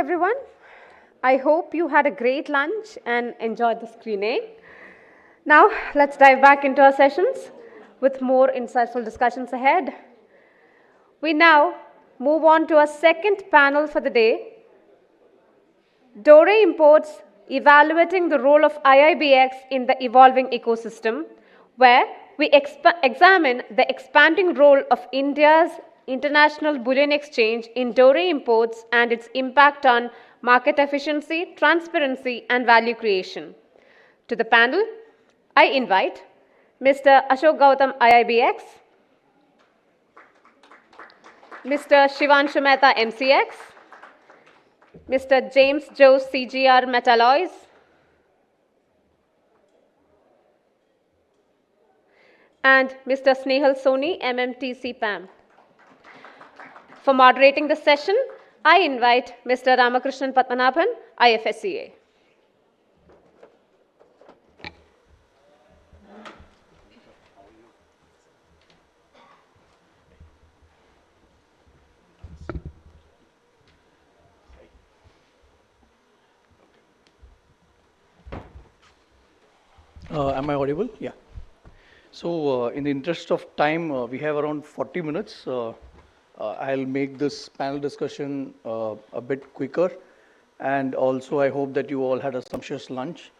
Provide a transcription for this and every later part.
everyone. I hope you had a great lunch and enjoyed the screening. Now, let's dive back into our sessions with more insightful discussions ahead. We now move on to our second panel for the day, Dore Imports Evaluating the Role of IIBX in the Evolving Ecosystem, where we examine the expanding role of India's international bullion exchange in Dore imports and its impact on market efficiency, transparency, and value creation. To the panel, I invite Mr. Ashok Gautam, IIBX, Mr. Shivanshu Mehta, MCX, Mr. James Jose, CGR Metalloys, and Mr. Snehal Soni, MMTC PAM. For moderating the session, I invite Mr. Ramakrishnan Padmanabhan, IFSCA. Am I audible? Yeah. So, in the interest of time, we have around 40 minutes. I'll make this panel discussion a bit quicker. And also, I hope that you all had a sumptuous lunch.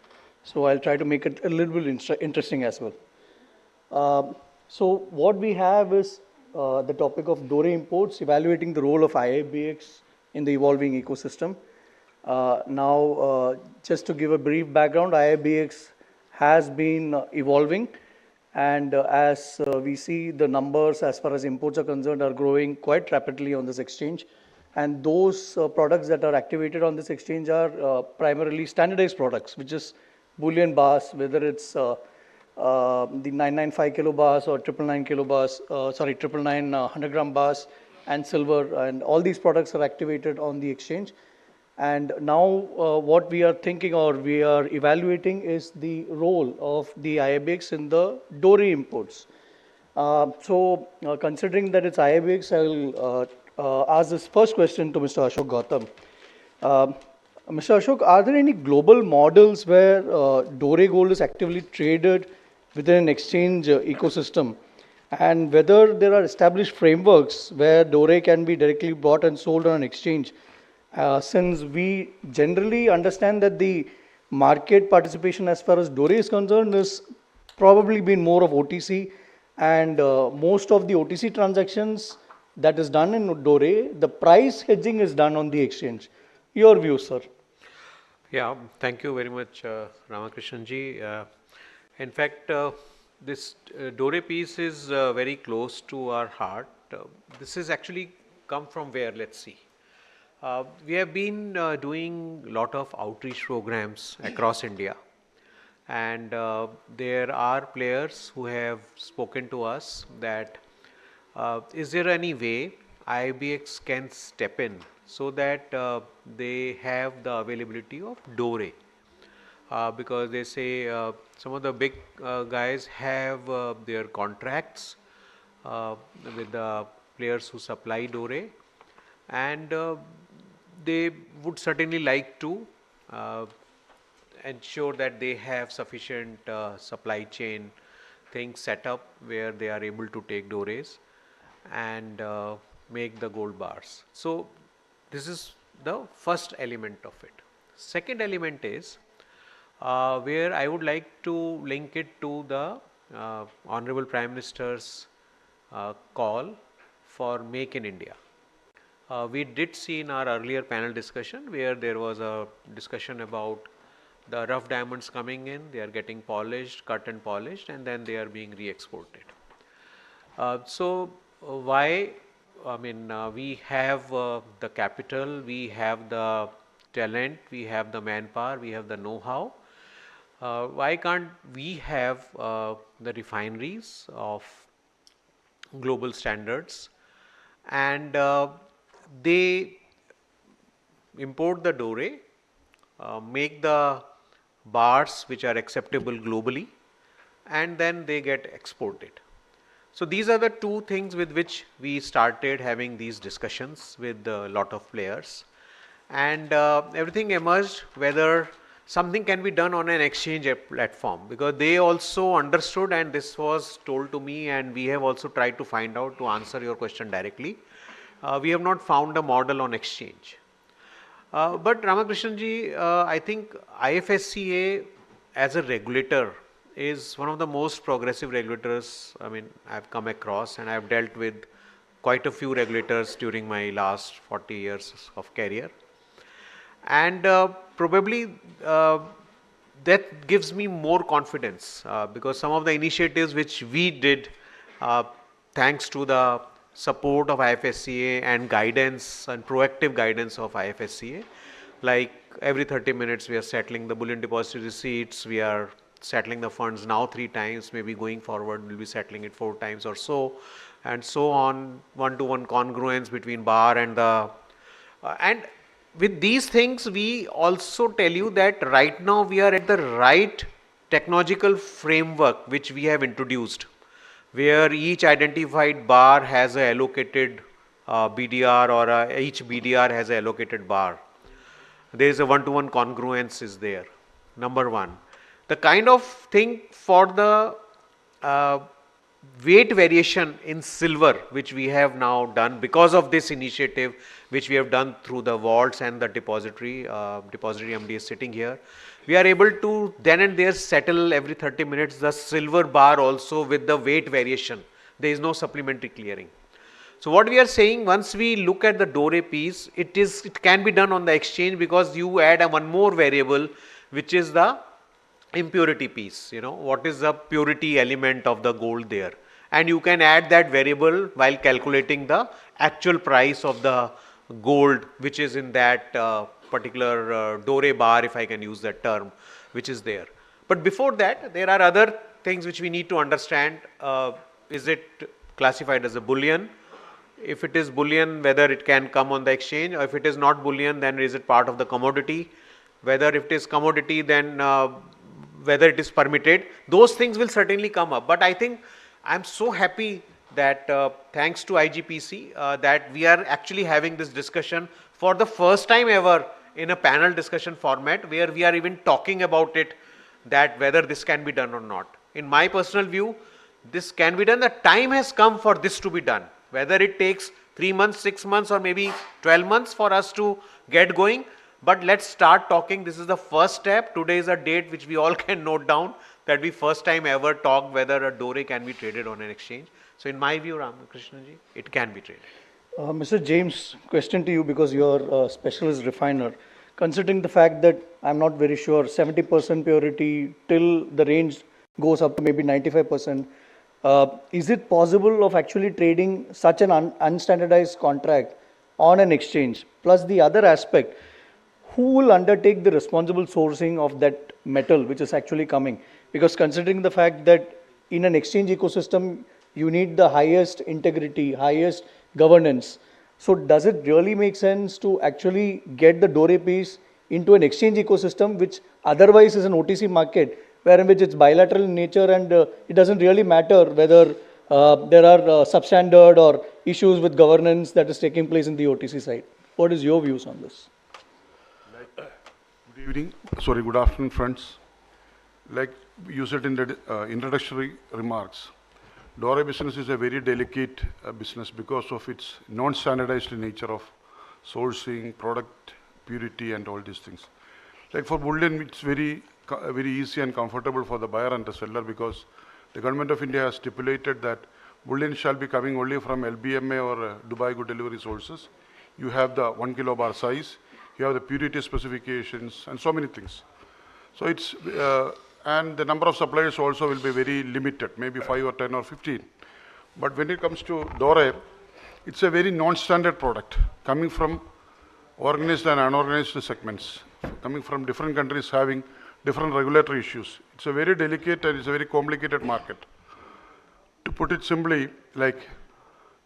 So, I'll try to make it a little bit interesting as well. So, what we have is the topic of Dore imports, evaluating the role of IIBX in the evolving ecosystem. Just to give a brief background, IIBX has been evolving, and as we see, the numbers as far as imports are concerned are growing quite rapidly on this exchange. And those products that are activated on this exchange are primarily standardized products, which is bullion bars, whether it's the 995 kilobars or 999 kilobars, 999 100-gram bars, and silver, and all these products are activated on the exchange. And now what we are thinking or we are evaluating is the role of the IIBX in the Dore imports. Considering that it's IIBX, I will ask this first question to Mr. Ashok Gautam. Mr. Ashok, are there any global models where Dore gold is actively traded within an exchange ecosystem? And whether there are established frameworks where Dore can be directly bought and sold on an exchange? Since we generally understand that the market participation as far as Dore is concerned is probably been more of OTC, and most of the OTC transactions that is done in Dore, the price hedging is done on the exchange. Your view, sir? Yeah, thank you very much, Ramakrishnan ji. In fact, this Dore piece is very close to our heart. This is actually come from where? Let's see. We have been doing a lot of outreach programs across India, and there are players who have spoken to us that is there any way IIBX can step in so that they have the availability of Dore, because they say some of the big guys have their contracts with the players who supply Dore, and they would certainly like to ensure that they have sufficient supply chain things set up where they are able to take Dores and make the gold bars. So this is the first element of it. Second element is where I would like to link it to the Honorable Prime Minister's call for Make in India. We did see in our earlier panel discussion where there was a discussion about the rough diamonds coming in, they are getting polished, cut and polished, and then they are being re-exported. Why? I mean, we have the capital, we have the talent, we have the manpower, we have the know-how. Why can't we have the refineries of global standards, and they import the Dore, make the bars which are acceptable globally, and then they get exported. So these are the two things with which we started having these discussions with a lot of players, and everything emerged whether something can be done on an exchange platform, because they also understood, and this was told to me, and we have also tried to find out to answer your question directly. We have not found a model on exchange. But Ramakrishnan ji, I think IFSCA as a regulator is one of the most progressive regulators, I mean, I've come across, and I've dealt with quite a few regulators during my last 40 years of career. And probably that gives me more confidence, because some of the initiatives which we did, thanks to the support of IFSCA and guidance and proactive guidance of IFSCA, like every 30 minutes we are settling the bullion depository receipts, we are settling the funds now 3 times, maybe going forward we'll be settling it 4 times or so, and so on, one-to-one congruence between bar and the and with these things we also tell you that right now we are at the right technological framework which we have introduced, where each identified bar has a allocated BDR, or each BDR has a allocated bar. There is a one-to-one congruence is there, number one. The kind of thing for the weight variation in silver, which we have now done because of this initiative, which we have done through the vaults and the depository MD is sitting here. We are able to then and there settle every 30 minutes the silver bar also with the weight variation. There is no supplementary clearing. So what we are saying, once we look at the Dore piece, it can be done on the exchange, because you add one more variable, which is the impurity piece. You know, what is the purity element of the gold there, and you can add that variable while calculating the actual price of the gold which is in that particular Dore bar, if I can use that term, which is there. But before that, there are other things which we need to understand. Is it classified as a bullion? If it is bullion, whether it can come on the exchange, or if it is not bullion, then is it part of the commodity? Whether if it is commodity, then whether it is permitted, those things will certainly come up. But I think I'm so happy that thanks to IGPC that we are actually having this discussion for the first time ever in a panel discussion format, where we are even talking about it, that whether this can be done or not. In my personal view, this can be done. The time has come for this to be done. Whether it takes 3 months, 6 months, or maybe 12 months for us to get going, but let's start talking. This is the first step. Today is a date which we all can note down, that we first time ever talked whether a Dore can be traded on an exchange. So in my view, Ramakrishnan ji, it can be traded. Mr. James, question to you, because you're a specialist refiner. Considering the fact that I'm not very sure, 70% purity till the range goes up to maybe 95%, is it possible of actually trading such an unstandardized contract on an exchange? Plus the other aspect, who will undertake the responsible sourcing of that metal which is actually coming? Because considering the fact that in an exchange ecosystem, you need the highest integrity, highest governance. So does it really make sense to actually get the Dore piece into an exchange ecosystem, which otherwise is an OTC market, wherein which it's bilateral in nature, and it doesn't really matter whether there are substandard or issues with governance that is taking place in the OTC side? What is your views on this? Good evening. Sorry, good afternoon, friends. Like you said in the introductory remarks, Dore business is a very delicate business because of its non-standardized nature of sourcing, product purity, and all these things. Like for bullion, it's very easy and comfortable for the buyer and the seller, because the government of India has stipulated that bullion shall be coming only from LBMA or Dubai Good Delivery sources. You have the 1 kilo bar size, you have the purity specifications, and so many things. So it's and the number of suppliers also will be very limited, maybe 5 or 10 or 15. But when it comes to Dore, it's a very non-standard product coming from organized and unorganized segments, coming from different countries having different regulatory issues. It's a very delicate and it's a very complicated market. To put it simply, like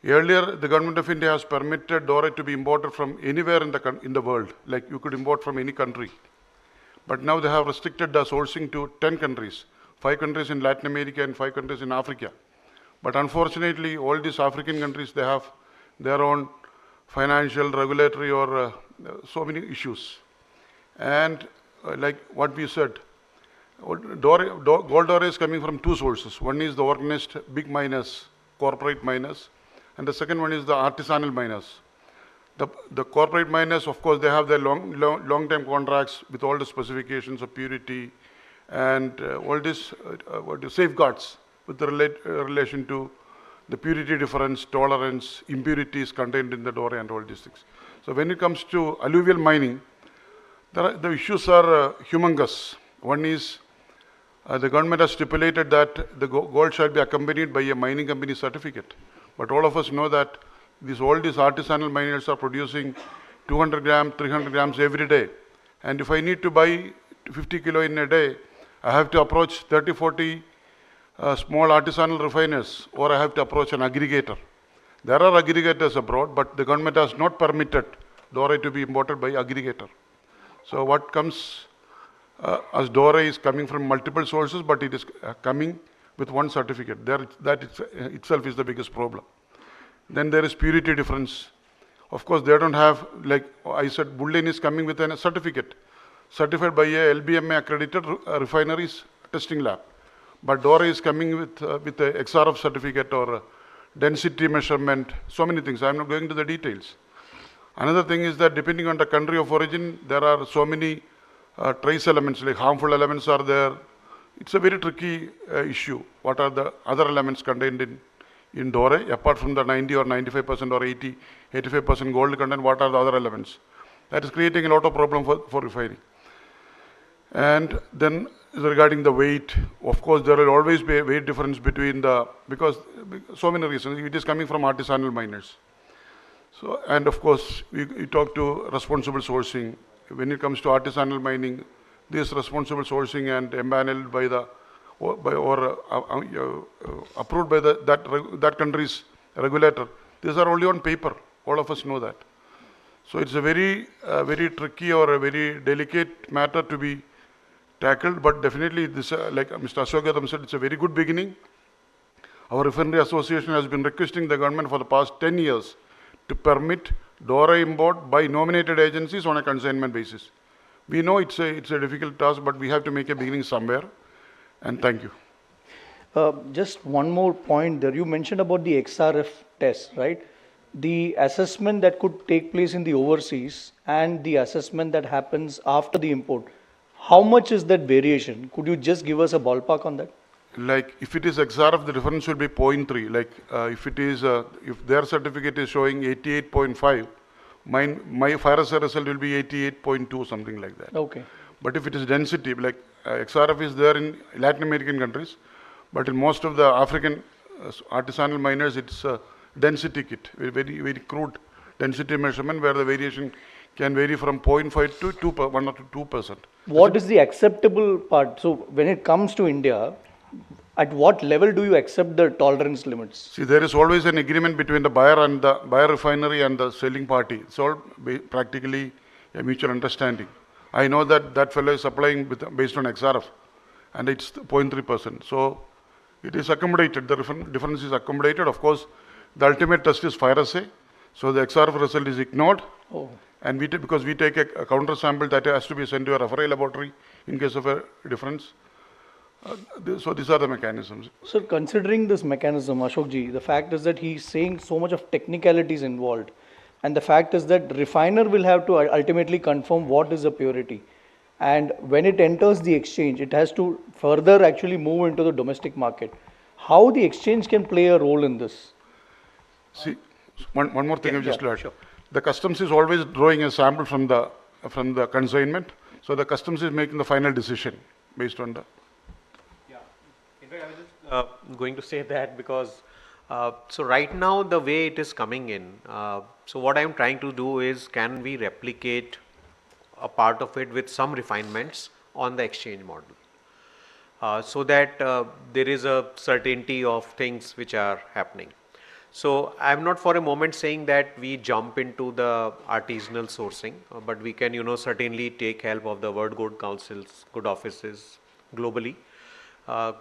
earlier, the government of India has permitted Dore to be imported from anywhere in the world, like you could import from any country. But now they have restricted the sourcing to 10 countries, 5 countries in Latin America and 5 countries in Africa. But unfortunately, all these African countries, they have their own financial, regulatory, or so many issues. And like what we said, gold doré is coming from two sources. One is the organized big miners, corporate miners, and the second one is the artisanal miners. The corporate miners, of course, they have their long-term contracts with all the specifications of purity and all this safeguards with the relation to the purity difference, tolerance, impurities contained in the doré and all these things. So when it comes to alluvial mining, the issues are humongous. One is the government has stipulated that the gold shall be accompanied by a mining company certificate. But all of us know that all these artisanal miners are producing 200 grams, 300 grams every day. And if I need to buy 50 kilo in a day, I have to approach 30, 40 small artisanal refiners, or I have to approach an aggregator. There are aggregators abroad, but the government has not permitted doré to be imported by aggregator. So what comes as doré is coming from multiple sources, but it is coming with one certificate. That itself is the biggest problem. Then there is purity difference. Of course, they don't have, like I said, Bullion is coming with a certificate, certified by a LBMA accredited refineries testing lab. But doré is coming with a XRF certificate or density measurement, so many things. I'm not going to the details. Another thing is that depending on the country of origin, there are so many trace elements, like harmful elements are there. It's a very tricky issue. What are the other elements contained in doré, apart from the 90 or 95% or 80, 85% gold content, what are the other elements? That is creating a lot of problem for refining. And then regarding the weight, of course, there will always be a weight difference between because so many reasons. It is coming from artisanal miners. So, and of course, we talk to responsible sourcing. When it comes to artisanal mining, this responsible sourcing and empaneled by approved by that country's regulator, these are only on paper. All of us know that. So it's a very tricky or a very delicate matter to be tackled, but definitely this, like Mr. Ashok Gautam said, it's a very good beginning. Our Refinery Association has been requesting the government for the past 10 years to permit doré import by nominated agencies on a consignment basis. We know it's a difficult task, but we have to make a beginning somewhere. And thank you. Just one more point there. You mentioned about the XRF test, right? The assessment that could take place in the overseas and the assessment that happens after the import. How much is that variation? Could you just give us a ballpark on that? Like if it is XRF, the difference will be 0.3. Like if it is, if their certificate is showing 88.5, my fire assay result will be 88.2, something like that. Okay. But if it is density, like XRF is there in Latin American countries, but in most of the African artisanal miners, it's a density kit, very crude density measurement where the variation can vary from 0.5 to 1 or 2%. What is the acceptable part? So when it comes to India, at what level do you accept the tolerance limits? See, there is always an agreement between the buyer and the buyer refinery and the selling party. It's all practically a mutual understanding. I know that fellow is supplying based on XRF, and it's 0.3%. So it is accommodated. The difference is accommodated. Of course, the ultimate test is fire assay. So the XRF result is ignored. Oh. And because we take a counter sample that has to be sent to a referee laboratory in case of a difference. So these are the mechanisms. So considering this mechanism, Ashokji, the fact is that he's saying so much of technicalities involved. And the fact is that refiner will have to ultimately confirm what is the purity. And when it enters the exchange, it has to further actually move into the domestic market. How the exchange can play a role in this? See, one more thing I'll just add. Sure. The customs is always drawing a sample from the consignment. So the customs is making the final decision based on the. Yeah, in fact, I was just going to say that because so right now the way it is coming in. So what I am trying to do is, can we replicate a part of it with some refinements on the exchange model, so that there is a certainty of things which are happening. So I am not for a moment saying that we jump into the artisanal sourcing, but we can, certainly take help of the World Gold Councils, good offices globally.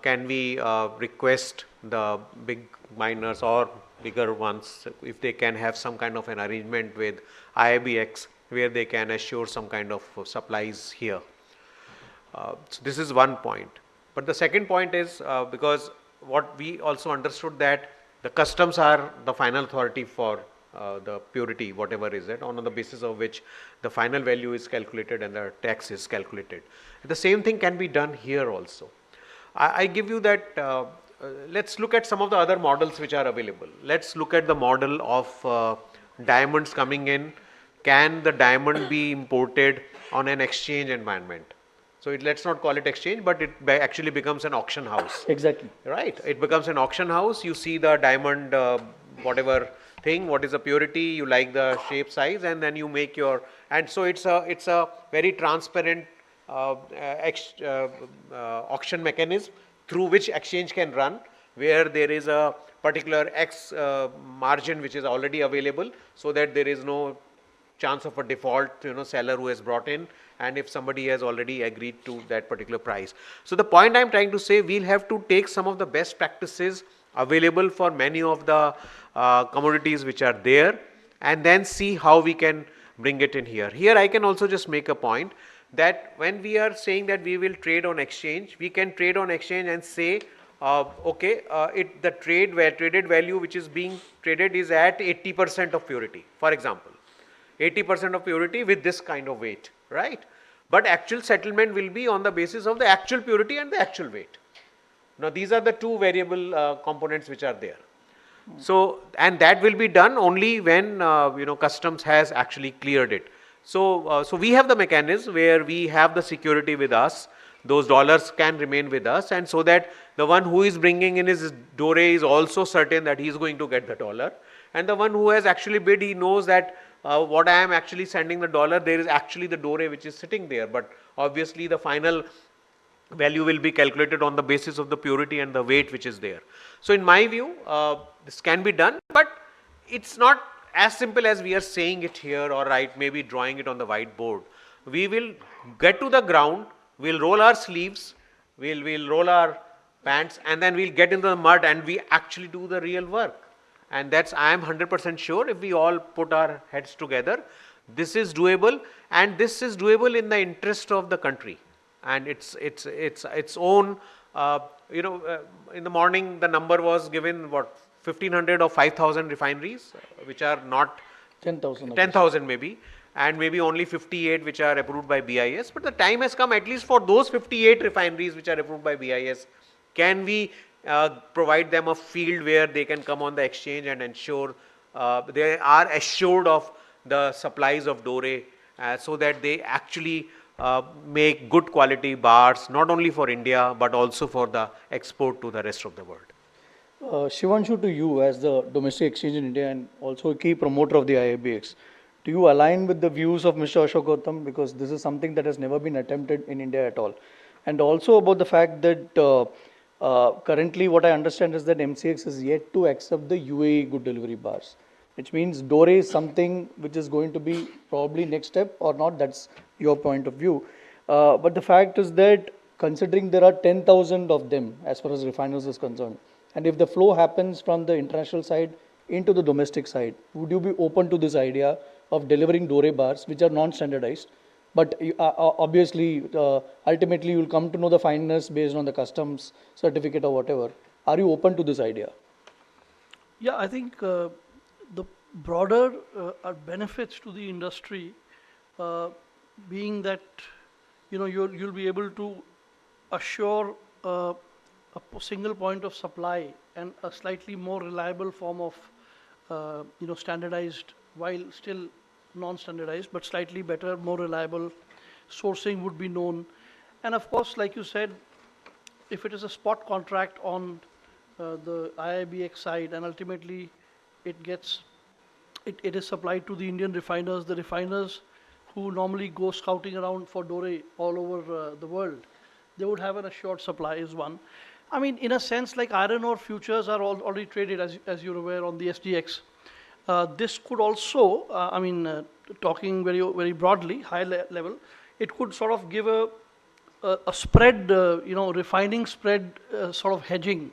Can we request the big miners or bigger ones if they can have some kind of an arrangement with IIBX where they can assure some kind of supplies here. So this is one point. But the second point is because what we also understood that the customs are the final authority for the purity, whatever is it, on the basis of which the final value is calculated and the tax is calculated. The same thing can be done here also. I give you that, let's look at some of the other models which are available. Let's look at the model of diamonds coming in. Can the diamond be imported on an exchange environment? So let's not call it exchange, but it actually becomes an auction house. Exactly. Right. It becomes an auction house. You see the diamond, whatever thing, what is the purity, you like the shape, size, and then you make your, and so it's a very transparent auction mechanism through which exchange can run, where there is a particular X margin which is already available, so that there is no chance of a default, seller who has brought in, and if somebody has already agreed to that particular price. So the point I'm trying to say, we'll have to take some of the best practices available for many of the commodities which are there, and then see how we can bring it in here. Here I can also just make a point that when we are saying that we will trade on exchange, we can trade on exchange and say, the traded value which is being traded is at 80% of purity, for example. 80% of purity with this kind of weight, right? But actual settlement will be on the basis of the actual purity and the actual weight. Now these are the two variable components which are there. So, and that will be done only when customs has actually cleared it. So, so we have the mechanism where we have the security with us. Those dollars can remain with us, and so that the one who is bringing in his dore is also certain that he is going to get the dollar, and the one who has actually bid, he knows that what I am actually sending the dollar, there is actually the dore which is sitting there, but obviously the final value will be calculated on the basis of the purity and the weight which is there. So in my view, this can be done, but it's not as simple as we are saying it here, or maybe drawing it on the whiteboard. We will get to the ground, we'll roll our sleeves, we'll roll our pants, and then we'll get into the mud and we actually do the real work. And that's, I am 100% sure, if we all put our heads together, this is doable, and this is doable in the interest of the country. And it's own, in the morning the number was given, 1,500 or 5,000 refineries, which are not 10,000. 10,000 maybe, and maybe only 58 which are approved by BIS. But the time has come, at least for those 58 refineries which are approved by BIS, can we provide them a field where they can come on the exchange and ensure they are assured of the supplies of dore, so that they actually make good quality bars, not only for India, but also for the export to the rest of the world. Shivanshu, to you as the domestic exchange in India and also a key promoter of the IIBX, do you align with the views of Mr. Ashok Gautam? Because this is something that has never been attempted in India at all. And also about the fact that currently what I understand is that MCX is yet to accept the UAE good delivery bars, which means dore is something which is going to be probably next step or not. That's your point of view. But the fact is that considering there are 10,000 of them as far as refiners is concerned, and if the flow happens from the international side into the domestic side, would you be open to this idea of delivering dore bars which are non-standardized? But obviously, ultimately you will come to know the fineness based on the customs certificate or whatever. Are you open to this idea? Yeah, I think the broader benefits to the industry being that you'll be able to assure a single point of supply and a slightly more reliable form of standardized, while still non-standardized, but slightly better, more reliable sourcing would be known. And of course, like you said, if it is a spot contract on the IIBX side, and ultimately it is supplied to the Indian refiners, the refiners who normally go scouting around for dore all over the world, they would have an assured supply is one. I mean, in a sense, like iron ore futures are already traded, as you're aware, on the SGX. This could also, talking very, very broadly, high level, it could sort of give a spread, refining spread sort of hedging,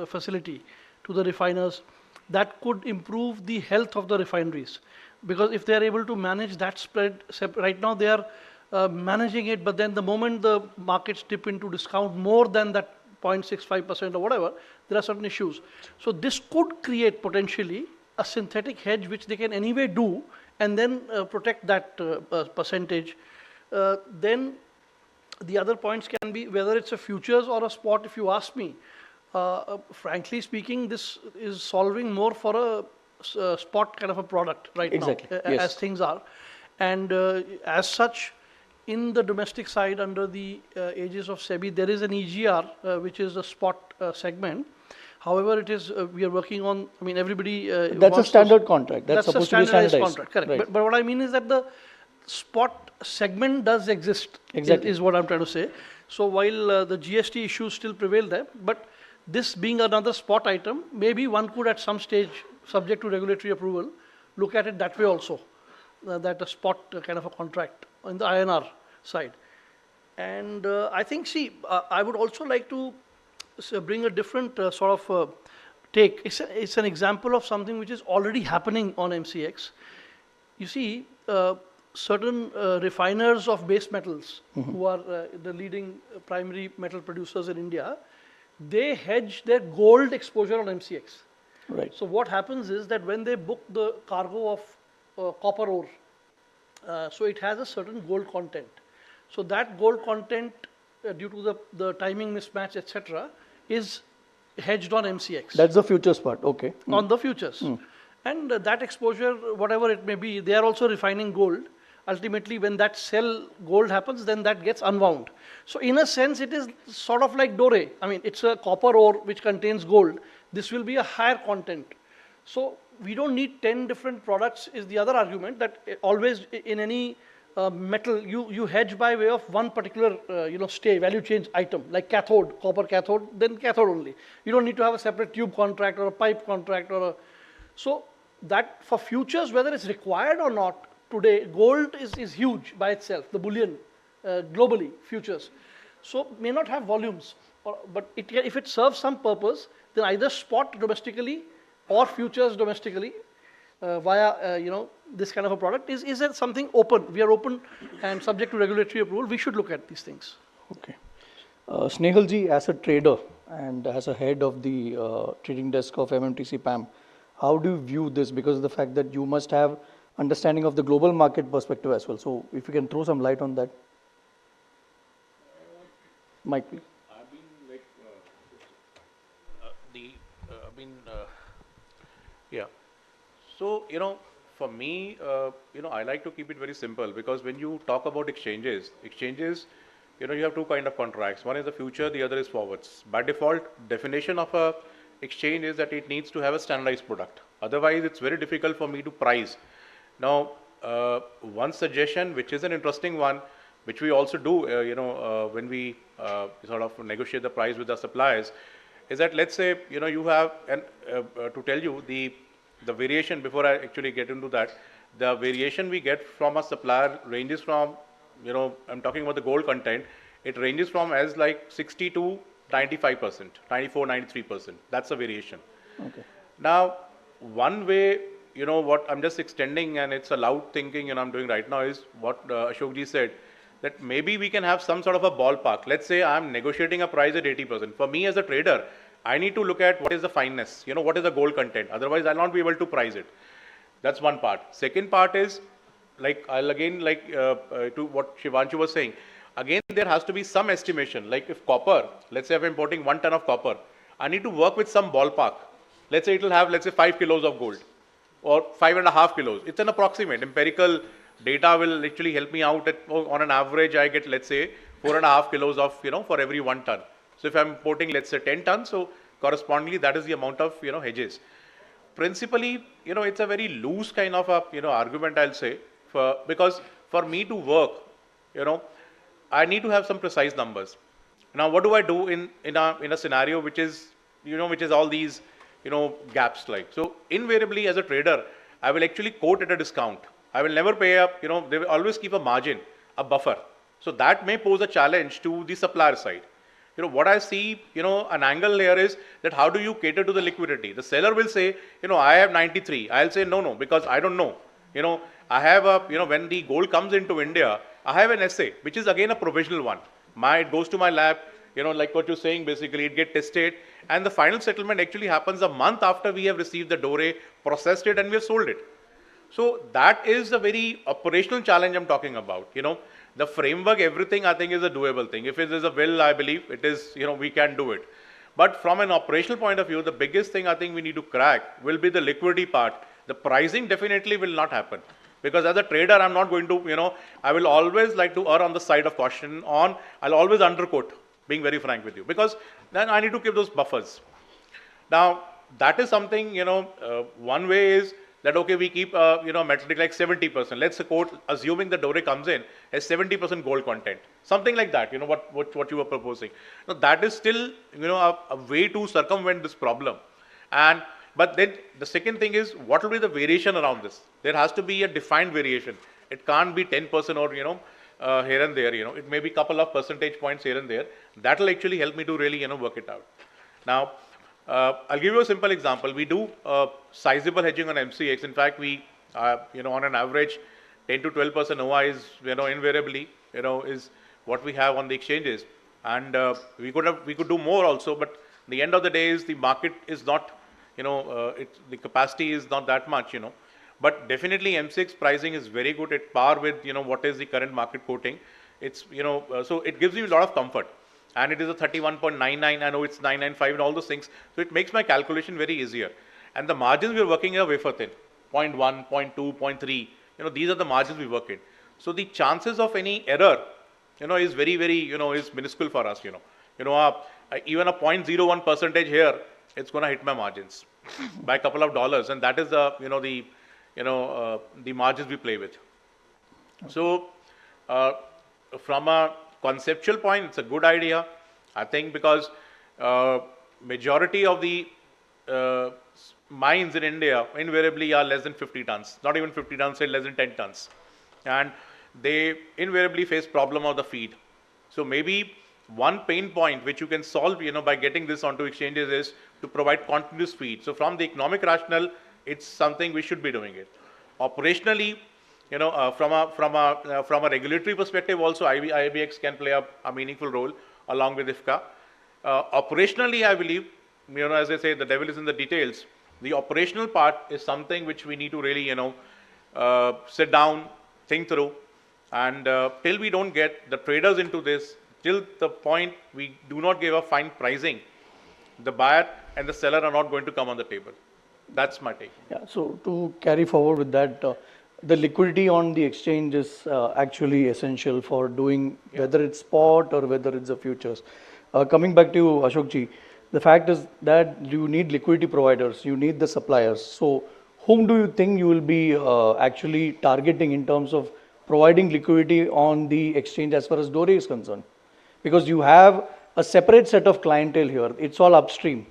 facility to the refiners that could improve the health of the refineries. because if they are able to manage that spread, right now they are managing it, but then the moment the markets dip into discount more than that 0.65% or whatever, there are certain issues. So this could create potentially a synthetic hedge which they can anyway do and then protect that percentage. Then the other points can be whether it's a futures or a spot, if you ask me. Frankly speaking, this is solving more for a spot kind of a product right Exactly, now, yes. as things are. And as such, in the domestic side, under the aegis of SEBI, there is an EGR, which is a spot segment. However, it is, we are working on, I mean, everybody That's a wants to- standard contract. That's a supposed to be standardized standardized. contract, correct. Right. But what I mean is that the spot segment does exist, Exactly. is what I'm trying to say. So while the GST issues still prevail there, but this being another spot item, maybe one could at some stage, subject to regulatory approval, look at it that way also, that a spot kind of a contract on the INR side. And I think, see, I would also like to bring a different sort of take. It's an example of something which is already happening on MCX. You see, certain refiners of base metals, who are the leading primary metal producers in India, they hedge their gold exposure on MCX. Right. So what happens is that when they book the cargo of copper ore, so it has a certain gold content. So that gold content, due to the timing mismatch, etc., is hedged on MCX. That's the futures part. Okay. On the futures. And that exposure, whatever it may be, they are also refining gold. Ultimately, when that sell gold happens, then that gets unwound. So in a sense, it is sort of like doré. I mean, it's a copper ore which contains gold. This will be a higher content. So we don't need 10 different products is the other argument, that always in any metal, you hedge by way of one particular, value change item, like cathode, copper cathode, then cathode only. You don't need to have a separate tube contract or a pipe contract or a... So that for futures, whether it's required or not, today gold is huge by itself, the bullion, globally, futures. So may not have volumes, but if it serves some purpose, then either spot domestically or futures domestically via, this kind of a product is there something open. We are open and subject to regulatory approval. We should look at these things. Okay. Snehal ji, as a trader and as a head of the trading desk of MMTC PAM, how do you view this? Because of the fact that you must have understanding of the global market perspective as well. So if you can throw some light on that. Mike, please. I've been like yeah. So for me, I like to keep it very simple, because when you talk about exchanges, you have two kind of contracts. One is the future, the other is forwards. By default, definition of a exchange is that it needs to have a standardized product. Otherwise, it's very difficult for me to price. Now, one suggestion, which is an interesting one, which we also do, when we sort of negotiate the price with the suppliers, is that let's say, you have, and to tell you the variation, before I actually get into that, the variation we get from a supplier ranges from, I'm talking about the gold content, it ranges from as like 60 to 95%, 94, 93%. That's a variation. Okay. Now, one way, what I'm just extending, and it's a loud thinking, I'm doing right now, is what Ashok ji said, that maybe we can have some sort of a ballpark. Let's say I'm negotiating a price at 80%. For me as a trader, I need to look at what is the fineness, what is the gold content. Otherwise, I'll not be able to price it. That's one part. Second part is, I'll again to what Shivanshu was saying. Again, there has to be some estimation. Like if copper, let's say I'm importing 1 ton of copper, I need to work with some ballpark. Let's say it will have, 5 kilos of gold or 5.5 kilos. It's an approximate. Empirical data will actually help me out. On an average, I get, let's say, 4.5 kilos of, for every 1 ton. So if I'm importing, let's say 10 tons, so correspondingly, that is the amount of, hedges. Principally, it's a very loose kind of a, argument, I'll say, because for me to work, I need to have some precise numbers. Now, what do I do in a scenario which is, which is all these, gaps like? So invariably as a trader, I will actually quote at a discount. I will never pay up, they will always keep a margin, a buffer. So that may pose a challenge to the supplier side. What I see, an angle here is that how do you cater to the liquidity? The seller will say, I have 93. I'll say, no, because I don't know. I have when the gold comes into India, I have an essay, which is again a provisional one. It goes to my lab, like what you're saying, basically it gets tested, and the final settlement actually happens a month after we have received the doré, processed it, and we have sold it. So that is a very operational challenge I'm talking about. The framework, everything I think is a doable thing. If it is a will, I believe it is, we can do it. But from an operational point of view, the biggest thing I think we need to crack will be the liquidity part. The pricing definitely will not happen. Because as a trader, I'm not going to, I will always like to err on the side of caution I'll always underquote, being very frank with you. Because then I need to keep those buffers. Now, that is something, one way is that, okay, we keep, metric like 70%. Let's quote, assuming the doré comes in as 70% gold content. Something like that, what you were proposing. Now, that is still, a way to circumvent this problem. But then the second thing is, what will be the variation around this? There has to be a defined variation. It can't be 10% or, here and there, it may be a couple of percentage points here and there. That will actually help me to really, work it out. Now, I'll give you a simple example. We do sizable hedging on MCX. In fact, we, on an average, 10 to 12% OI is, invariably, is what we have on the exchanges. And we could do more also, but the end of the day is the market is not, the capacity is not that much, But definitely MCX pricing is very good at par with, what is the current market quoting. It's, so it gives you a lot of comfort. And it is a 31.99, I know it's 995 and all those things. So it makes my calculation very easier. And the margins we're working are wafer thin, 0.1, 0.2, 0.3, these are the margins we work in. So the chances of any error, is very, very, is minuscule for us, even a 0.01 percentage here, it's going to hit my margins by a couple of dollars. And that is the, the margins we play with. So from a conceptual point, it's a good idea, I think, because majority of the mines in India invariably are less than 50 tons, not even 50 tons, say less than 10 tons. And they invariably face problem of the feed. So maybe one pain point which you can solve, by getting this onto exchanges is to provide continuous feed. So from the economic rationale, it's something we should be doing it. Operationally, from a regulatory perspective, also IBX can play a meaningful role along with IFCA. Operationally, I believe, as I say, the devil is in the details. The operational part is something which we need to really, sit down, think through, and till we don't get the traders into this, till the point we do not give a fine pricing, the buyer and the seller are not going to come on the table. That's my take. Yeah, so to carry forward with that, the liquidity on the exchange is actually essential for doing whether it's spot or whether it's the futures. Coming back to you, Ashokji, the fact is that you need liquidity providers, you need the suppliers. So whom do you think you will be actually targeting in terms of providing liquidity on the exchange as far as doré is concerned? Because you have a separate set of clientele here. It's all upstream.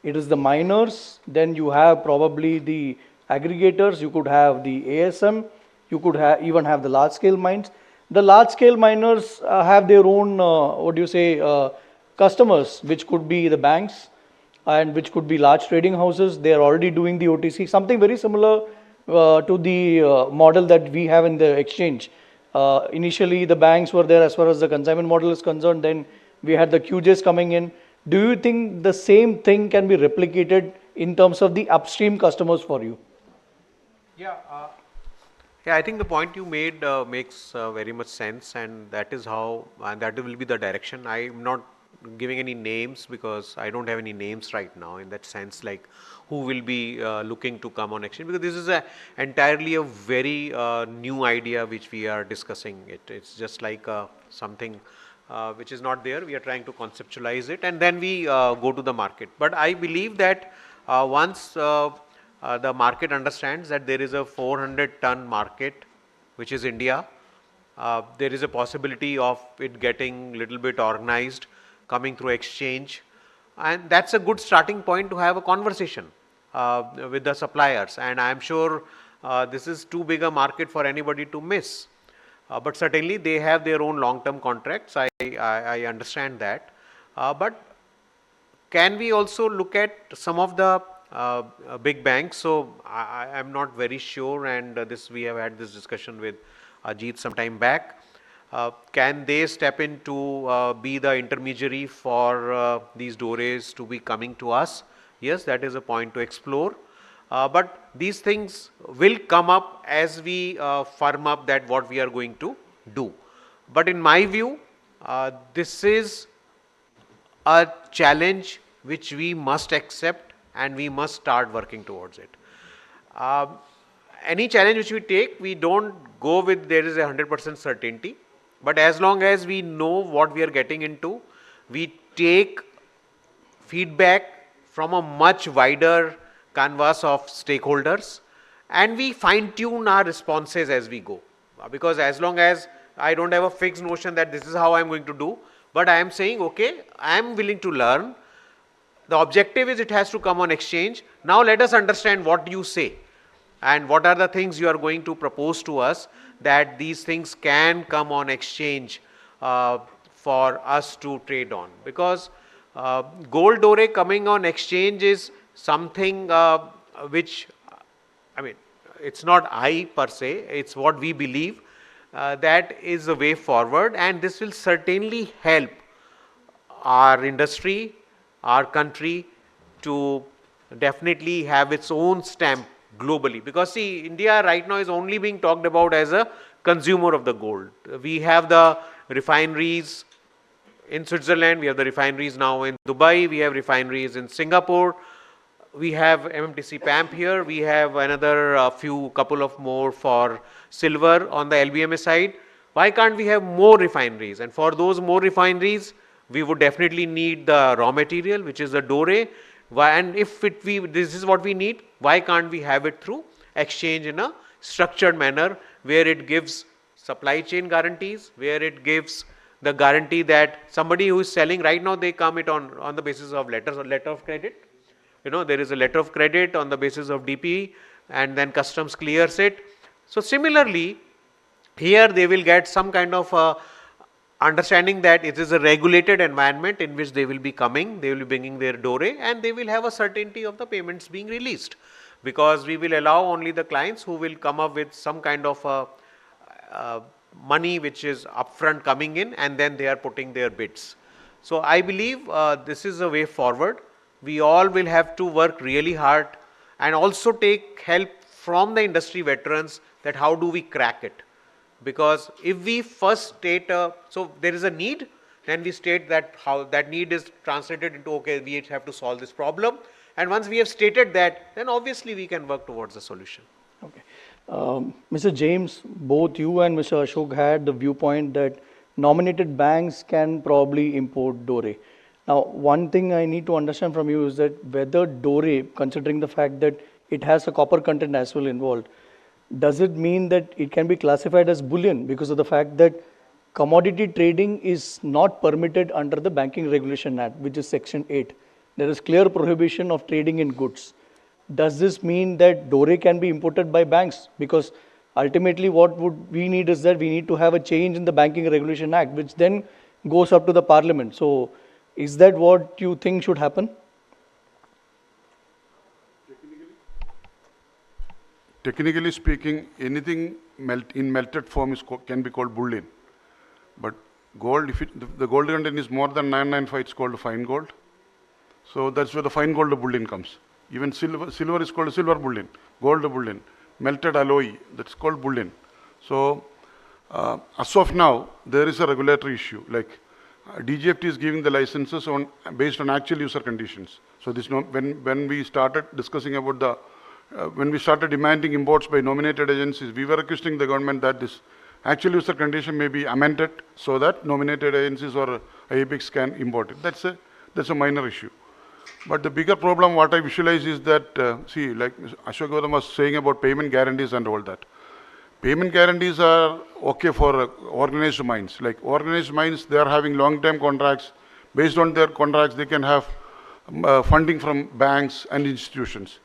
It is the miners, then you have probably the aggregators, you could have the ASM, you could even have the large scale mines. The large scale miners have their own, customers, which could be the banks and which could be large trading houses. They are already doing the OTC, something very similar to the model that we have in the exchange. Initially, the banks were there as far as the consignment model is concerned. Then we had the QJs coming in. Do you think the same thing can be replicated in terms of the upstream customers for you? Yeah, I think the point you made makes very much sense, and that is how, and that will be the direction. I'm not giving any names because I don't have any names right now in that sense, like who will be looking to come on exchange, because this is entirely a very new idea which we are discussing. It's just like something which is not there. We are trying to conceptualize it and then we go to the market. But I believe that once the market understands that there is a 400-ton market, which is India, there is a possibility of it getting little bit organized, coming through exchange, and that's a good starting point to have a conversation with the suppliers. And I am sure this is too big a market for anybody to miss. But certainly they have their own long-term contracts. I understand that. But can we also look at some of the big banks. So I'm not very sure, and this we have had this discussion with Ajit some time back. Can they step in to be the intermediary for these DORAs to be coming to us? Yes, that is a point to explore. But these things will come up as we firm up that what we are going to do. But in my view, this is a challenge which we must accept and we must start working towards it. Any challenge which we take, we don't go with there is a 100% certainty. But as long as we know what we are getting into, we take feedback from a much wider canvas of stakeholders and we fine tune our responses as we go. Because as long as I don't have a fixed notion that this is how I'm going to do, but I am saying, okay, I am willing to learn. The objective is it has to come on exchange. Now let us understand what you say and what are the things you are going to propose to us that these things can come on exchange for us to trade on. Because gold DORA coming on exchange is something which, I mean, it's not I per se, it's what we believe that is the way forward, and this will certainly help our industry, our country to definitely have its own stamp globally. Because see, India right now is only being talked about as a consumer of the gold. We have the refineries in Switzerland, we have the refineries now in Dubai, we have refineries in Singapore, we have MMTC PAMP here, we have another couple of more for silver on the LBMA side. Why can't we have more refineries? And for those more refineries, we would definitely need the raw material, which is the DORA. And if this is what we need, why can't we have it through exchange in a structured manner where it gives supply chain guarantees, where it gives the guarantee that somebody who is selling right now, they come it on the basis of letter of credit. There is a letter of credit on the basis of DP and then customs clears it. So similarly, here they will get some kind of understanding that it is a regulated environment in which they will be coming, they will be bringing their DORA and they will have a certainty of the payments being released. Because we will allow only the clients who will come up with some kind of money which is upfront coming in and then they are putting their bids. So I believe this is a way forward. We all will have to work really hard and also take help from the industry veterans that how do we crack it. Because if we first state, so there is a need, then we state that how that need is translated into, okay, we have to solve this problem. And once we have stated that, then obviously we can work towards a solution. Okay. Mr. James, both you and Mr. Ashok had the viewpoint that nominated banks can probably import DORA. Now, one thing I need to understand from you is that whether DORA, considering the fact that it has a copper content as well involved, does it mean that it can be classified as bullion because of the fact that commodity trading is not permitted under the Banking Regulation Act, which is Section 8. There is clear prohibition of trading in goods. Does this mean that DORA can be imported by banks? Because ultimately what we need is that we need to have a change in the Banking Regulation Act, which then goes up to the Parliament. So is that what you think should happen? Technically speaking, anything in melted form can be called bullion. But gold, if the gold content is more than 995, it's called fine gold. So that's where the fine gold bullion comes. Even silver is called silver bullion, gold bullion, melted alloy, that's called bullion. So as of now, there is a regulatory issue. Like DGFT is giving the licenses based on actual user conditions. So this when we started discussing about the when we started demanding imports by nominated agencies, we were requesting the government that this actual user condition may be amended so that nominated agencies or IEPICs can import it. That's a minor issue. But the bigger problem, what I visualize is that, see, like Ashok Gautam was saying about payment guarantees and all that. Payment guarantees are okay for organized mines. Like organized mines, they are having long-term contracts. Based on their contracts, they can have funding from banks and institutions.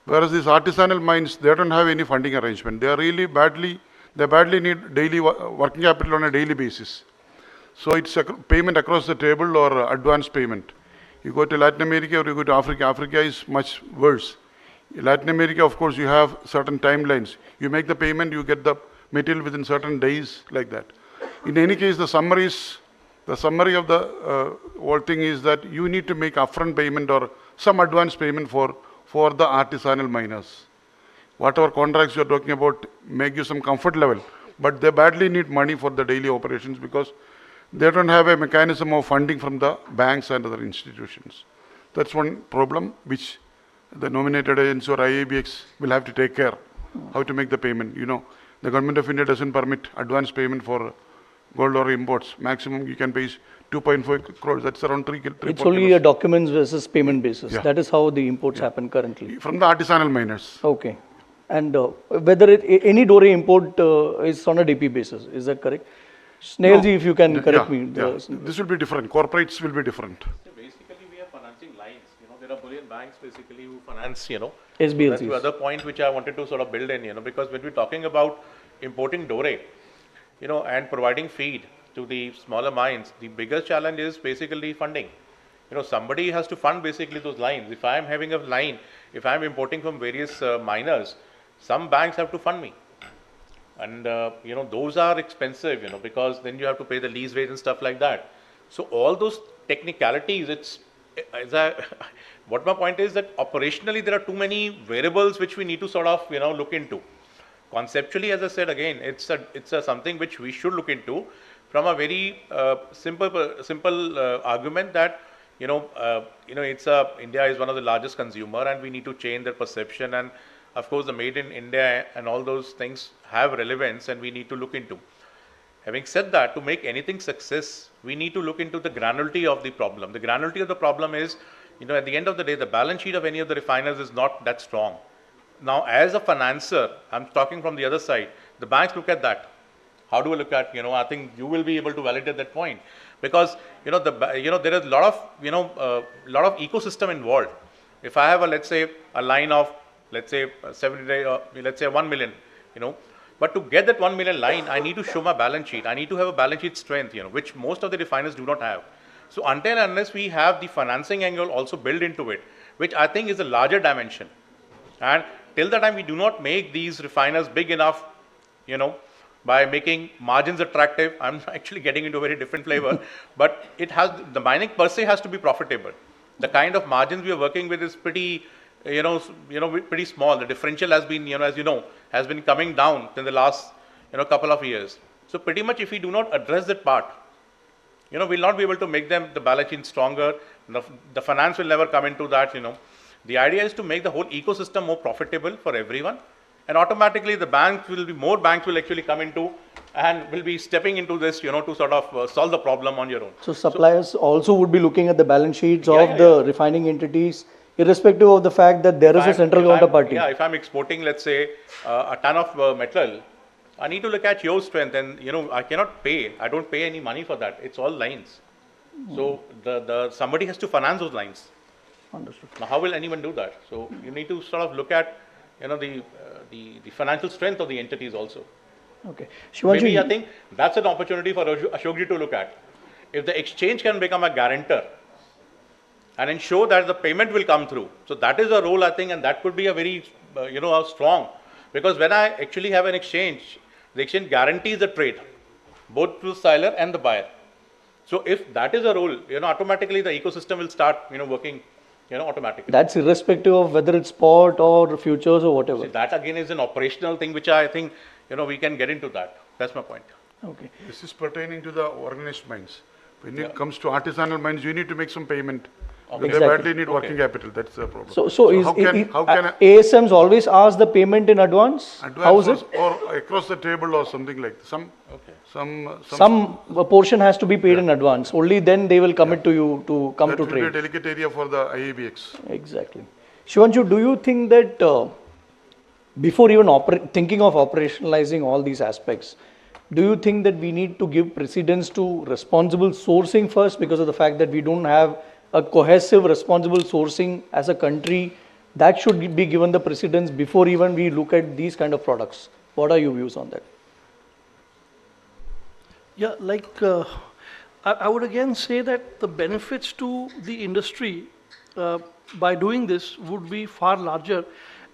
Whereas these artisanal mines, they don't have any funding arrangement. They badly need daily working capital on a daily basis. So it's a payment across the table or advance payment. You go to Latin America or you go to Africa, Africa is much worse. Latin America, of course, you have certain timelines. You make the payment, you get the material within certain days, like that. In any case, the summary of the whole thing is that you need to make upfront payment or some advance payment for the artisanal miners. Whatever contracts you are talking about make you some comfort level, but they badly need money for the daily operations because they don't have a mechanism of funding from the banks and other institutions. That's one problem which the nominated agency or IABX will have to take care, how to make the payment. You know, the government of India doesn't permit advance payment for gold or imports. Maximum you can pay is 2.5 crores. That's around 3 It's only a documents versus payment basis. Yeah. That is how the imports happen currently. from the artisanal miners. Okay. And whether any Dore import is on a DP basis, is that correct? Snailji, if you can correct me. This will be different. Corporates will be different. So basically, we are financing lines. You know, there are bullion banks basically who finance. You know, SBLCs. that's the other point which I wanted to sort of build in. You know, because when we're talking about importing Dore, you know, and providing feed to the smaller mines, the biggest challenge is basically funding. You know, somebody has to fund basically those lines. If I am having a line, if I am importing from various miners, some banks have to fund me. And, you know, those are expensive, you know, because then you have to pay the lease rate and stuff like that. So all those technicalities, what my point is that operationally there are too many variables which we need to sort of, you know, look into. Conceptually, as I said again, it's something which we should look into from a very simple argument that, India is one of the largest consumer and we need to change their perception, and of course the made in India and all those things have relevance and we need to look into. Having said that, to make anything success, we need to look into the granularity of the problem. The granularity of the problem is, you know, at the end of the day, the balance sheet of any of the refiners is not that strong. Now, as a financer, I'm talking from the other side, the banks look at that. How do we look at, I think you will be able to validate that point, because, there is a lot of ecosystem involved. If I have let's say a line of, let's say 1 million, but to get that 1 million line, I need to show my balance sheet. I need to have a balance sheet strength, which most of the refiners do not have. So until and unless we have the financing angle also built into it, which I think is a larger dimension, and till the time we do not make these refiners big enough, by making margins attractive, I'm actually getting into a very different flavor, but the mining per se has to be profitable. The kind of margins we are working with is pretty, pretty small. The differential has been, as you know, has been coming down in the last, couple of years. So pretty much if we do not address that part, we'll not be able to make them the balance sheet stronger. The finance will never come into that, The idea is to make the whole ecosystem more profitable for everyone, and automatically more banks will actually come into and will be stepping into this, to sort of solve the problem on your own. So suppliers also would be looking at the balance sheets of the refining entities, irrespective of the fact that there is a central counterparty. If I'm exporting, let's say, a ton of metal, I need to look at your strength, and I don't pay any money for that. It's all lines. So somebody has to finance those lines. Understood. Now, how will anyone do that? So you need to sort of look at, the financial strength of the entities also. Okay. Maybe I think that's an opportunity for Ashokji to look at. If the exchange can become a guarantor and ensure that the payment will come through, so that is a role, I think, and that could be a very, strong, because when I actually have an exchange, the exchange guarantees the trade, both to the seller and the buyer. So if that is a role, automatically the ecosystem will start, working, automatically. That's irrespective of whether it's spot or futures or whatever. See, that again is an operational thing, which I think, we can get into that. That's my point. Okay. This is pertaining to the organized mines. When it comes to artisanal mines, you need to make some payment. Okay. They badly need working capital. That's the problem. So how can ASMs always ask the payment in advance? How is it? Or across the table or something like that. Some portion has to be paid in advance. Only then they will commit to you to come to that will trade. be a delicate area for the IABX. Exactly. Shivanshu, do you think that before even thinking of operationalizing all these aspects, do you think that we need to give precedence to responsible sourcing first, because of the fact that we don't have a cohesive responsible sourcing as a country? That should be given the precedence before even we look at these kind of products. What are your views on that? Yeah, I would again say that the benefits to the industry by doing this would be far larger,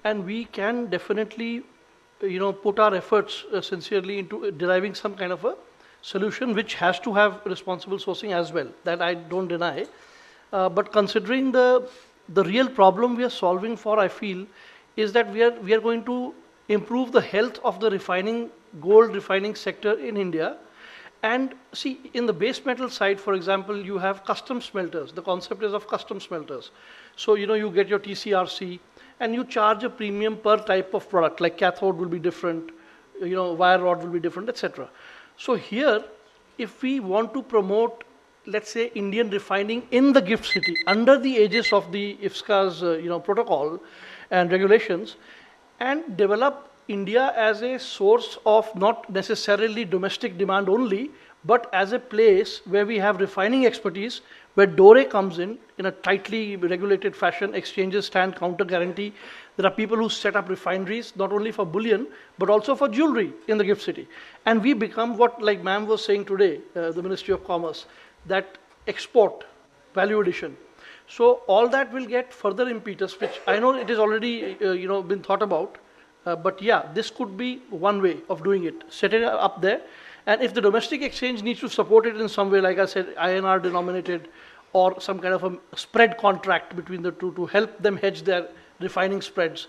and we can definitely, put our efforts sincerely into deriving some kind of a solution which has to have responsible sourcing as well. That I don't deny. But considering the real problem we are solving for, I feel, is that we are going to improve the health of the gold refining sector in India. And see, in the base metal side, for example, you have custom smelters. The concept is of custom smelters. So, you get your TCRC and you charge a premium per type of product, like cathode will be different, wire rod will be different, etc. So here, if we want to promote, let's say, Indian refining in the GIFT City, under the aegis of the IFSCA's, protocol and regulations, and develop India as a source of not necessarily domestic demand only, but as a place where we have refining expertise, where Dore comes in a tightly regulated fashion, exchanges stand counter guarantee. There are people who set up refineries, not only for bullion, but also for jewelry in the GIFT City. And we become what, like ma'am was saying today, the Ministry of Commerce, that export, value addition. So all that will get further impetus, which I know it is already, been thought about. But yeah, this could be one way of doing it, set it up there. And if the domestic exchange needs to support it in some way, like I said, INR denominated, or some kind of a spread contract between the two to help them hedge their refining spreads,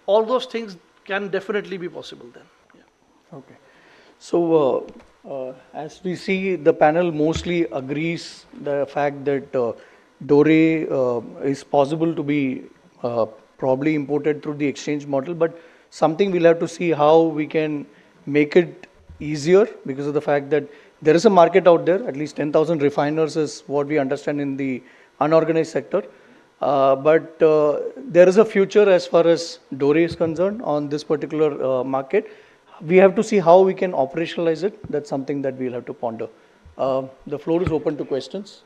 all those things can definitely be possible then. Yeah. Okay. So, as we see, the panel mostly agrees the fact that Dore is possible to be probably imported through the exchange model, but something we'll have to see how we can make it easier, because of the fact that there is a market out there. At least 10,000 refiners is what we understand in the unorganized sector. But there is a future as far as Dore is concerned on this particular market. We have to see how we can operationalize it. That's something that we'll have to ponder. The floor is open to questions.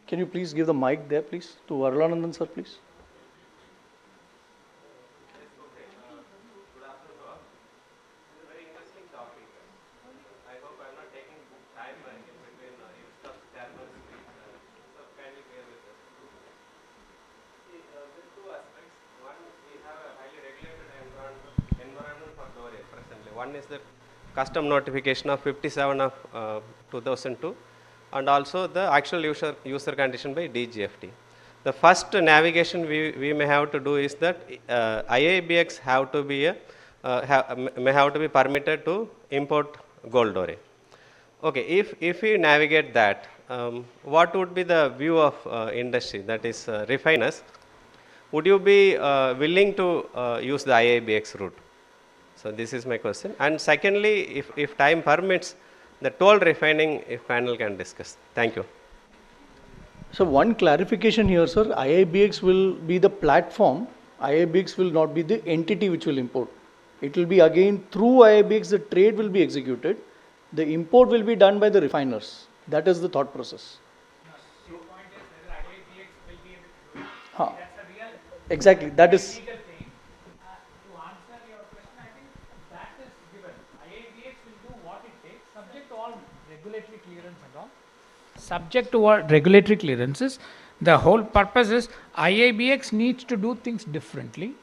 Can you please give the mic there, please, to Varulanandan sir, please? One is the custom notification of 57 of 2002, and also the actual user condition by DGFT. The first navigation we may have to do is that IIBX have to be may have to be permitted to import gold Dore. Okay, if we navigate that, what would be the view of industry, that is refiners? Would you be willing to use the IIBX route? So this is my question. And secondly, if time permits, the toll refining, if panel can discuss. Thank you. So one clarification here, sir. IIBX will be the platform. IIBX will not be the entity which will import. It will be again through IIBX the trade will be executed. The import will be done by the refiners. That is the thought process. Your point is whether IIBX will be able to do it. Huh. That's a real Exactly. That is. legal thing. To answer your question, I think that is given. IIBX will do what it takes, subject to all regulatory clearance and all. Subject to all regulatory clearances, the whole purpose is IIBX needs to do things differently.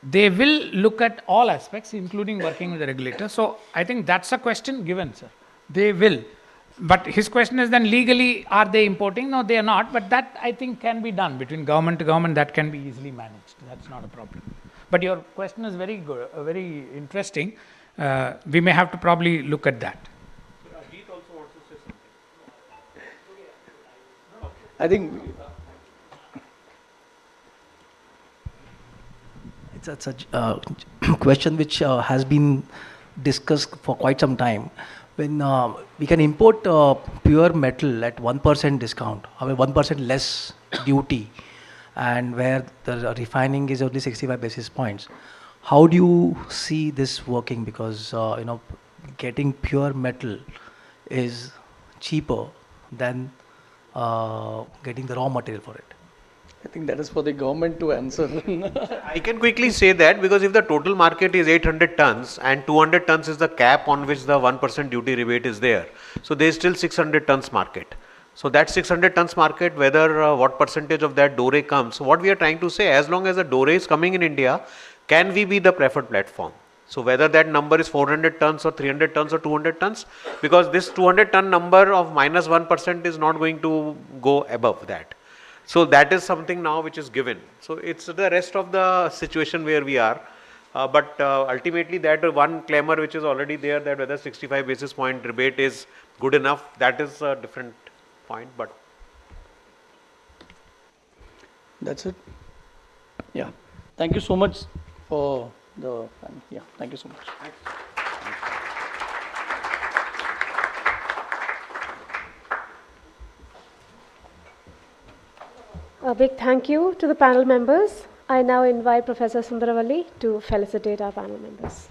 They will look at all aspects, including working with the regulator. So I think that's a question given, sir. They will. But his question is then legally, are they importing? No, they are not. But that I think can be done between government to government. That can be easily managed. That's not a problem. But your question is very good, very interesting. We may have to probably look at that. I think. It's a question which has been discussed for quite some time. When we can import pure metal at 1% discount, I mean 1% less duty, and where the refining is only 65 basis points, how do you see this working? Because getting pure metal is cheaper than getting the raw material for it. I think that is for the government to answer. I can quickly say that because if the total market is 800 tons and 200 tons is the cap on which the 1% duty rebate is there, so there is still 600 tons market. So that 600 tons market, whether what percentage of that Dore comes, what we are trying to say, as long as the Dore is coming in India, can we be the preferred platform? So whether that number is 400 tons or 300 tons or 200 tons, because this 200 ton number of minus 1% is not going to go above that. So that is something now which is given. So it's the rest of the situation where we are. But ultimately that one clamor which is already there, that whether 65 basis point rebate is good enough, that is a different point. But That's it. Yeah. Thank you so much for the, yeah, thank you so much. A big thank you to the panel members. I now invite Professor Sundaravalli to felicitate our panel members.